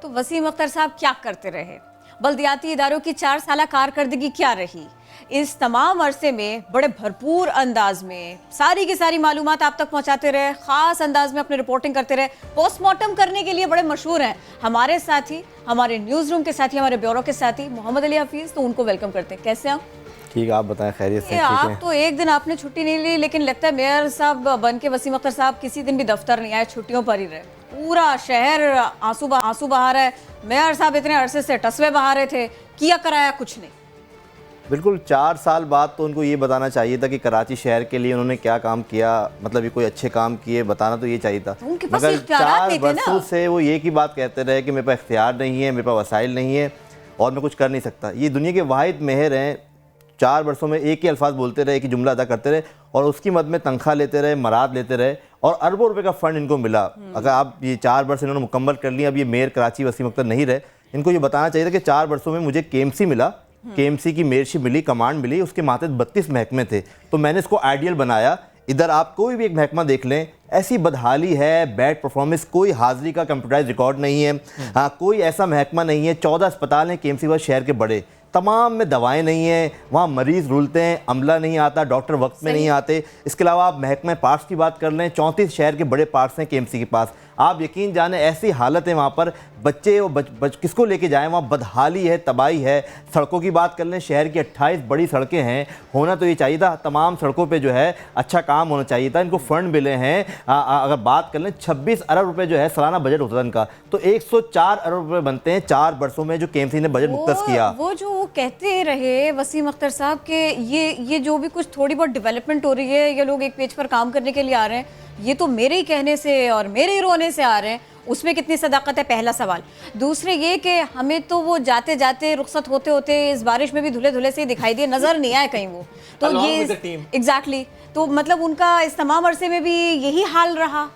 तो वसीम अख्तर साहब क्या करते रहे, बल्दियाती इदारों की 4 साल कारकर्दगी क्या रही, इस तमाम अरसे में बड़े भरपूर अंदाज में सारी की सारी मालूमात आप तक पहुंचाते रहे, ख़ास अंदाज में अपनी रिपोर्टिंग करते रहे, पोस्टमार्टम करने के लिए बड़े मशहूर हैं। हमारे साथी, हमारे न्यूज़ रूम के साथी, हमारे ब्यूरो के साथी मोहम्मद अली हफीज़, तो उनको वेलकम करते हैं। कैसे आप? ठीक, आप बताएं खैरियत से? आप तो एक दिन आपने छुट्टी नहीं ली, लेकिन लगता है मेयर साहब बन के वसीम अख्तर साहब किसी दिन भी दफ्तर नहीं आए, छुट्टियों पर ही रहे। पूरा शहर आंसू बहा रहा है। मेयर साहब इतने अरसे से टसवे बहा रहे थे, किया कराया कुछ नहीं। बिल्कुल 4 साल बाद तो उनको ये बताना चाहिए था कि कराची शहर के लिए उन्होंने क्या काम किया, मतलब ये कोई अच्छे काम किए, बताना तो ये चाहिए था। मगर 4 वर्षों से वो ये की बात कहते रहे कि मेरे पास इख्तियार नहीं है, मेरे पास वसाइल नहीं है और मैं कुछ कर नहीं सकता। ये दुनिया के वाहिद मेहर हैं, 4 वर्षों में एक ही अल्फाज बोलते रहे, कि जुमला अदा करते रहे और उसकी मद में तनख्वाह लेते रहे, मराद लेते रहे और अरबों रुपए का फ़ंड इनको मिला। अगर आप ये 4 वर्ष इन्होंने मुकम्मल कर लिया, अब ये मेयर कराची वसीम अख्तर नहीं रहे, इनको ये बताना चाहिए था कि 4 वर्षों में मुझे केएमसी मिला, केएमसी की मेयरशिप मिली, कमांड मिली, उसके मातहत 32 महकमे थे, तो मैंने इसको आइडियल बनाया। इधर आप कोई भी एक महकमा देख लें, ऐसी बदहाली है, बैड परफॉर्मेंस, कोई हाजिरी का कंप्यूटराइज रिकॉर्ड नहीं है। हाँ, कोई ऐसा महकमा नहीं है। 14 अस्पताल हैं केएमसी वाले शहर के बड़े, तमाम में दवाएं नहीं हैं, वहाँ मरीज़ रुलते हैं, अमला नहीं आता, डॉक्टर वक्त में नहीं आते। इसके अलावा आप महकमे पार्क्स की बात कर लें, 34 शहर के बड़े पार्क्स हैं केएमसी के पास। आप यकीन जाने ऐसी हालत है वहाँ पर, बच्चे और किसको लेके जाएं, वहाँ बदहाली है, तबाही है। सड़कों की बात कर लें, शहर की 28 बड़ी सड़कें हैं, होना तो ये चाहिए था, तमाम सड़कों पे जो है अच्छा काम होना चाहिए था, इनको फ़ंड मिले हैं। अगर बात कर लें 26 अरब रुपए जो है सालाना बजट होता था इनका, तो 104 अरब रुपए बनते हैं 4 वर्षों में जो केएमसी ने बजट मुख्तस किया। वो जो कहते रहे वसीम अख्तर साहब के ये जो भी कुछ थोड़ी बहुत डेवलपमेंट हो रही है, ये लोग एक पेज पर काम करने के लिए आ रहे हैं, ये तो मेरे ही कहने से और मेरे ही रोने से आ रहे हैं, उसमें कितनी सदाकत है, पहला सवाल। दूसरे ये कि हमें तो वो जाते जाते रुखसत होते होते इस बारिश में भी धुले धुले से ही दिखाई दिए, नजर नहीं आए कहीं वो। तो ये एग्जैक्टली, तो मतलब उनका इस तमाम अरसे में भी यही हाल रहा।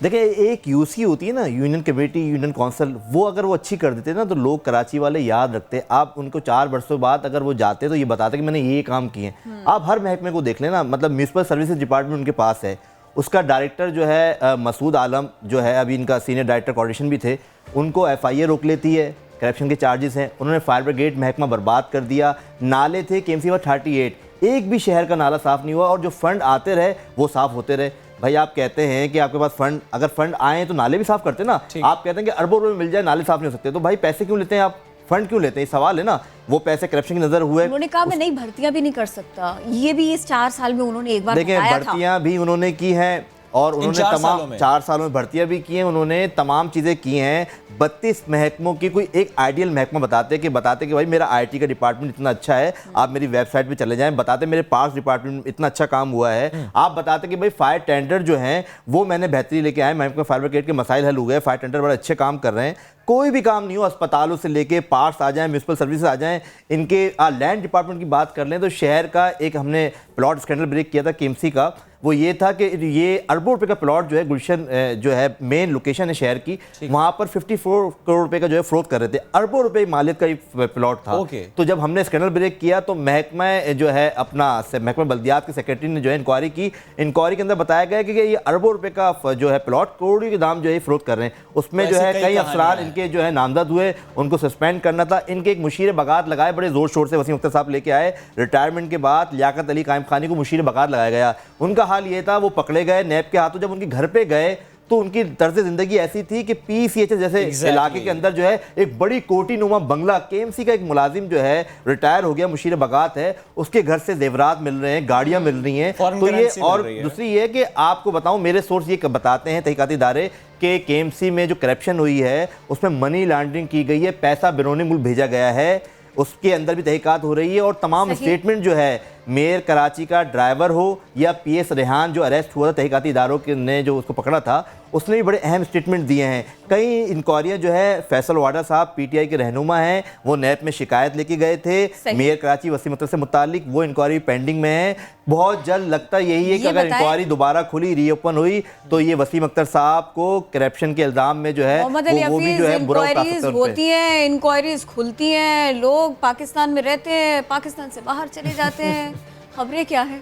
देखिए, एक यूसी होती है ना, यूनियन कमेटी, यूनियन काउंसिल, वो अगर वो अच्छी कर देते ना तो लोग कराची वाले याद रखते। आप उनको 4 वर्षों बाद अगर वो जाते तो ये बताते कि मैंने ये काम किए। आप हर महकमे को देख लेना, मतलब म्यूनसिपल सर्विसेज डिपार्टमेंट उनके पास है, उसका डायरेक्टर जो है मसूद आलम जो है, अभी इनका सीनियर डायरेक्टर कोऑर्डिनेशन भी थे, उनको FIA रोक लेती है, करप्शन के चार्जेस हैं। उन्होंने फायर ब्रिगेड महकमा बर्बाद कर दिया। नाले थे केएमसी में 38, एक भी शहर का नाला साफ़ नहीं हुआ और जो फ़ंड आते रहे वो साफ़ होते रहे। भाई, आप कहते हैं कि आपके पास फंड, अगर फंड आए तो नाले भी साफ़ करते ना। आप कहते हैं कि अरबों रुपए मिल जाए, नाले साफ़ नहीं हो सकते, तो भाई पैसे क्यों लेते हैं आप, फंड क्यों लेते हैं? सवाल है ना। वो पैसे करप्शन की नजर हुए। उन्होंने कहा मैं नई भर्तियां भी नहीं कर सकता, ये भी इस 4 साल में उन्होंने एक बार देखिए, भर्तियां भी उन्होंने की हैं और उन्होंने तमाम 4 सालों में भर्तियां भी की हैं, उन्होंने तमाम चीज़ें की हैं। 32 महकमों की कोई एक आइडियल महकमा बताते कि भाई मेरा IT का डिपार्टमेंट इतना अच्छा है, आप मेरी वेबसाइट पे चले जाएं, बताते मेरे पार्क्स डिपार्टमेंट में इतना अच्छा काम हुआ है। आप बताते कि भाई फायर टेंडर जो हैं वो मैंने बेहतरी लेके आए, महकमा फायर ब्रिगेड के मसाइल हल हुए, फायर टेंडर बड़े अच्छे काम कर रहे हैं। कोई भी काम नहीं हो, अस्पतालों से लेके पार्क्स आ जाएं, म्यूनसिपल सर्विस आ जाएं, इनके लैंड डिपार्टमेंट की बात कर लें तो शहर का एक हमने प्लॉट स्कैंडल ब्रेक किया था केएमसी का, वो ये था कि ये अरबों रुपए का प्लॉट जो है, गुलशन जो है मेन लोकेशन है शहर की, वहाँ पर 54 करोड़ रुपए का जो है फ्रोद कर रहे थे, अरबों रुपए मालिक का प्लॉट था। तो जब हमने स्कैंडल ब्रेक किया तो महकमा जो है अपना महकमा बल्दियात के सेक्रेटरी ने जो है इंक्वायरी की, इंक्वायरी के अंदर बताया गया कि ये अरबों रुपए का जो है प्लॉट करोड़ों के दाम जो है फ्रोद कर रहे हैं। उसमें जो है कई अफसरान इनके जो है नामजद हुए, उनको सस्पेंड करना था। इनके एक मुशीर बगात लगाए, बड़े जोर शोर से वसीम अख्तर साहब लेके आए, रिटायरमेंट के बाद लियाकत अली कायम खानी को मुशीर बगात लगाया गया। उनका हाल ये था, वो पकड़े गए नैब के हाथों। जब उनके घर पे गए तो उनकी तर्ज जिंदगी ऐसी थी कि PCH जैसे इलाके के अंदर जो है एक बड़ी कोठी नुमा बंगला, केएमसी का एक मुलाजिम जो है रिटायर हो गया, मुशीर बगात है, उसके घर से जेवरात मिल रहे हैं, गाड़ियां मिल रही हैं। तो ये, और दूसरी ये कि आपको बताऊं, मेरे सोर्स ये बताते हैं तहकीकाती इदारे कि केएमसी में जो करप्शन हुई है उसमें मनी लॉन्ड्रिंग की गई है, पैसा बैरून मुल्क भेजा गया है, उसके अंदर भी तहकीकात हो रही है। और तमाम स्टेटमेंट जो है, मेयर कराची का ड्राइवर हो या PS रेहान जो अरेस्ट हुआ था, तहकीकाती इदारों के ने जो उसको पकड़ा था, उसने भी बड़े अहम स्टेटमेंट दिए हैं। कई इंक्वायरियां जो है, फैसल वाडा साहब PTI के रहनुमा हैं, वो नैब में शिकायत लेके गए थे मेयर कराची वसीम अख्तर से मुतालिक, वो इंक्वायरी पेंडिंग में है। बहुत जल्द लगता यही है कि अगर इंक्वायरी दोबारा खुली, रीओपन हुई, तो ये वसीम अख्तर साहब को करप्शन के इल्जाम में जो है वो भी जो है बुरा होती है, इंक्वायरीज खुलती हैं, लोग पाकिस्तान में रहते हैं, पाकिस्तान से बाहर चले जाते हैं, खबरें क्या है?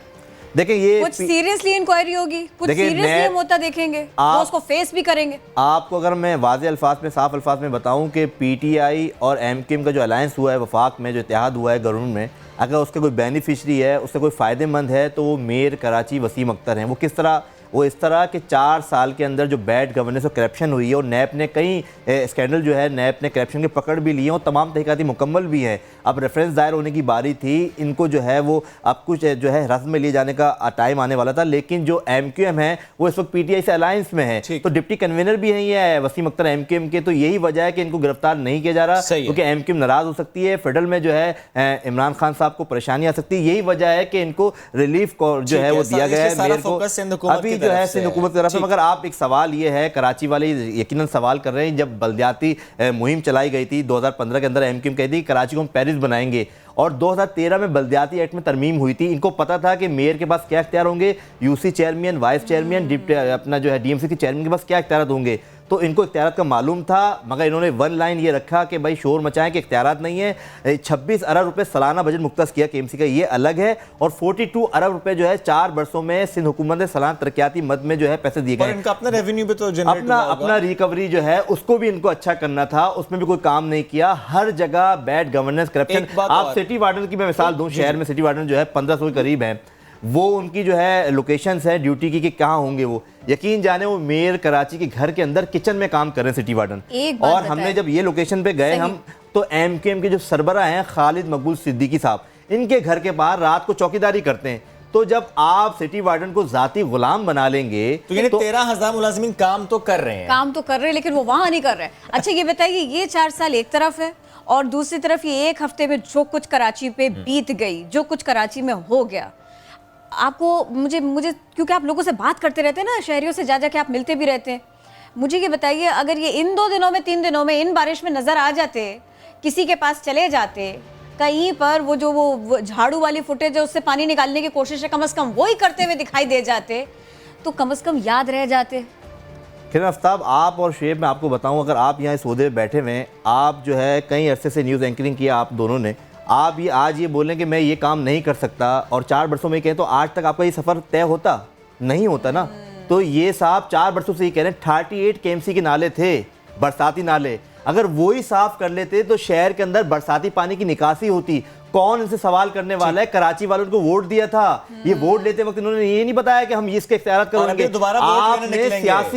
देखिए ये कुछ सीरियसली इंक्वायरी होगी, कुछ सीरियसली हम होता देखेंगे, वो उसको फेस भी करेंगे। आपको अगर मैं वाज़े अल्फाज में, साफ अल्फाज में बताऊं कि पीटीआई और एमक्यूएम का जो अलायंस हुआ है, वफाक में जो इत्तेहाद हुआ है गवर्नमेंट में, अगर उसका कोई बेनिफिशरी है, उससे कोई फ़ायदेमंद है, तो वो मेयर कराची वसीम अख्तर हैं। वो किस तरह, वो इस तरह के 4 साल के अंदर जो बैड गवर्नेंस और करप्शन हुई है, और नैब ने कई स्कैंडल जो है नैब ने करप्शन के पकड़ भी लिए और तमाम तहकीकाती मुकम्मल भी हैं। अब रेफरेंस दायर होने की बारी थी, इनको जो है वो अब कुछ जो है हिरासत में लिए जाने का टाइम आने वाला था, लेकिन जो एमक्यूएम है वो इस वक्त पीटीआई से अलायंस में है, तो डिप्टी कन्वीनर भी नहीं है वसीम अख्तर एमक्यूएम के। तो यही वजह है कि इनको गिरफ्तार नहीं किया जा रहा, क्योंकि एमक्यूएम नाराज हो सकती है, फेडरल में जो है इमरान खान साहब को परेशानी आ सकती है। यही वजह है कि इनको रिलीफ जो है वो दिया गया है मेयर को, अभी जो है सिंध हुकूमत की तरफ से। मगर आप एक सवाल ये है, कराची वाले यकीनन सवाल कर रहे हैं, जब बल्दियाती मुहिम चलाई गई थी 2015 के अंदर, एमक्यूएम कहती कराची को हम पेरिस बनाएंगे, और 2013 में बल्दियाती एक्ट में तरमीम हुई थी। इनको पता था कि मेयर के पास क्या इख्तियार होंगे, यूसी चेयरमैन, वाइस चेयरमैन, अपना जो है डीएमसी के चेयरमैन के पास क्या इख्तियार होंगे, तो इनको इख्तियारात का मालूम था। मगर इन्होंने वन लाइन ये रखा कि भाई शोर मचाएं कि इख्तियारात नहीं है। 26 अरब रुपए सालाना बजट मुख्तस किया केएमसी का, ये अलग है, और 42 अरब रुपए जो है 4 बरसों में सिंध हुकूमत ने सालाना तरक्याती मद में जो है पैसे दिए गए। इनका अपना रेवेन्यू भी तो अपना रिकवरी जो है उसको भी इनको अच्छा करना था, उसमें भी कोई काम नहीं किया। हर जगह बैड गवर्नेंस, करप्शन। आप सिटी वार्डन की मैं मिसाल दूं, शहर में सिटी वार्डन जो है 1500 के करीब है, वो उनकी जो है लोकेशंस है ड्यूटी की कि कहाँ होंगे वो, यकीन जाने वो मेयर कराची के घर के अंदर किचन में काम कर रहे हैं सिटी वार्डन। और हमने जब ये लोकेशन पे गए हम, तो एमक्यूएम के जो सरबरा हैं खालिद मकबूल सिद्दीकी साहब, इनके घर के बाहर रात को चौकीदारी करते हैं। तो जब आप सिटी वार्डन को जाती गुलाम बना लेंगे, तो यानी 13,000 मुलाजिमीन काम तो कर रहे हैं, लेकिन वो वहां नहीं कर रहे हैं। अच्छा ये बताइए, ये 4 साल एक तरफ है, और दूसरी तरफ ये एक हफ्ते में जो कुछ कराची पे बीत गई, जो कुछ कराची में हो गया, आपको मुझे क्योंकि आप लोगों से बात करते रहते हैं ना, शहरियों से जा के आप मिलते भी रहते हैं, मुझे ये बताइए, अगर ये इन 2 दिनों में, 3 दिनों में इन बारिश में नजर आ जाते, किसी के पास चले जाते, कहीं पर वो झाड़ू वाली फुटेज है उससे पानी निकालने की कोशिश है, कम से कम वो ही करते हुए दिखाई दे जाते, तो कम से कम याद रह जाते। किरण आफ्ताब, आप और शेब, मैं आपको बताऊं, अगर आप यहाँ इस ओहदे में बैठे हुए हैं, आप जो है कई अरसे से न्यूज़ एंकरिंग किया आप दोनों ने, आप ये आज ये बोलें कि मैं ये काम नहीं कर सकता, और 4 बरसों में कहें तो आज तक आपका ये सफ़र तय होता नहीं होता ना। तो ये साहब 4 बरसों से ये कह रहे हैं 38 केएमसी के नाले थे, बरसाती नाले, अगर वो ही साफ कर लेते तो शहर के अंदर बरसाती पानी की निकासी होती। कौन इनसे सवाल करने वाला है? कराची वालों को वोट दिया था, ये वोट लेते वक्त इन्होंने ये नहीं बताया कि हम इसके इख्तियारात करेंगे। आपने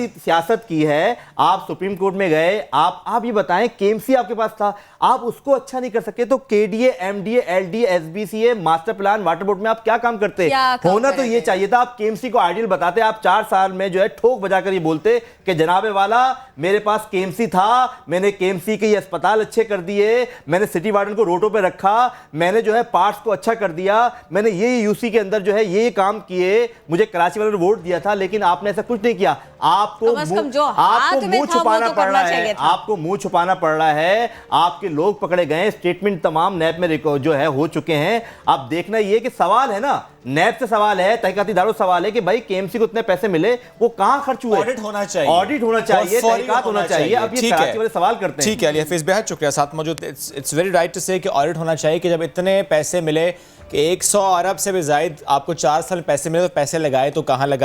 सियासत की है, आप सुप्रीम कोर्ट में गए, आप ये बताएं, केएमसी आपके पास था, आप उसको अच्छा नहीं कर सके तो KDA, MDA, LDA, SBCA, master plan, water board में आप क्या काम करते? होना तो ये चाहिए था, आप केएमसी को आइडियल बताते। आप 4 साल में जो है ठोक बजाकर ये बोलते कि जनाबे वाला मेरे पास केएमसी था, मैंने केएमसी के ये अस्पताल अच्छे कर दिए, मैंने सिटी वार्डन को रोडों पे रखा, मैंने जो है पार्ट्स को अच्छा कर दिया, मैंने ये यूसी के अंदर जो है ये काम किए, मुझे कराची वालों ने वोट दिया था, लेकिन आपने ऐसा कुछ नहीं किया। आपको मुंह छुपाना पड़ रहा है, आपको मुंह छुपाना पड़ रहा है। आपके लोग पकड़े गए, स्टेटमेंट तमाम नैब में जो है हो चुके हैं। आप देखना ये कि सवाल है ना, नैब से सवाल है, तहकीकाती इदारों से सवाल है कि भाई केएमसी को इतने पैसे मिले, वो कहाँ खर्च हुए? ऑडिट होना चाहिए, ऑडिट होना चाहिए, तहकीकात होना चाहिए। अब ये कराची वाले सवाल करते हैं। ठीक है, अली हफीज बेहद शुक्रिया साथ मौजूद। इट्स वेरी राइट टू से कि ऑडिट होना चाहिए कि जब इतने पैसे मिले कि 100 अरब से भी ज़ायद आपको 4 साल पैसे मिले, तो पैसे लगाए तो कहाँ लगाए?